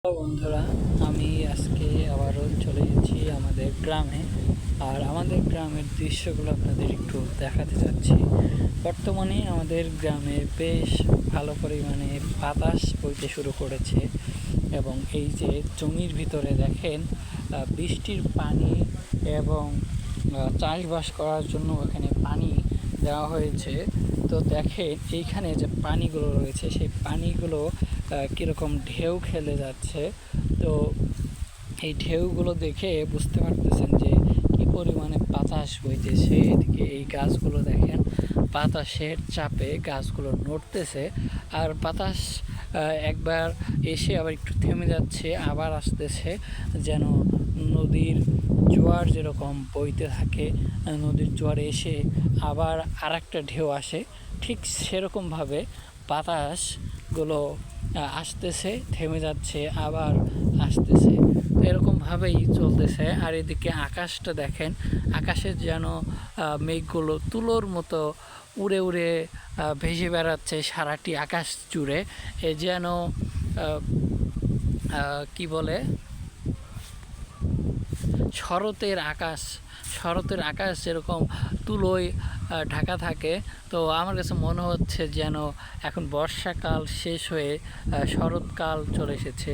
Hello বন্ধুরা, আমি আজকে আবারও চলে এসেছি আমাদের গ্রামে। আর আমাদের গ্রামের দৃশ্যগুলো আপনাদের একটু দেখাতে যাচ্ছি। বর্তমানে আমাদের গ্রামে বেশ ভালো পরিমাণে বাতাস বইতে শুরু করেছে এবং এই যে জমির ভিতরে দেখেন বৃষ্টির পানি এবং চাষবাস করার জন্য এখানে পানি দেওয়া হয়েছে। তো দেখেন এইখানে যে পানিগুলো রয়েছে সেই পানিগুলো কীরকম ঢেউ খেলে যাচ্ছে। তো এই ঢেউগুলো দেখে বুঝতে পারতেছেন যে কী পরিমাণে বাতাস বইতেছে। এদিকে এই গাছগুলো দেখেন বাতাসের চাপে গাছগুলো নড়তেছে, আর বাতাস একবার এসে আবার একটু থেমে যাচ্ছে, আবার আসতেছে, যেন নদীর জোয়ার যেরকম বইতে থাকে, নদীর জোয়ারে এসে আবার আর একটা ঢেউ আসে, ঠিক সেরকমভাবে বাতাসগুলো আসতেছে, থেমে যাচ্ছে, আবার আসতেছে। তো এরকমভাবেই চলতেছে। আর এদিকে আকাশটা দেখেন, আকাশের যেন মেঘগুলো তুলোর মতো উড়ে উড়ে ভেসে বেড়াচ্ছে সারাটি আকাশ জুড়ে। এ যেন কি বলে, শরতের আকাশ যেরকম তুলোয় ঢাকা থাকে। তো আমার কাছে মনে হচ্ছে যেন এখন বর্ষাকাল শেষ হয়ে শরৎকাল চলে এসেছে।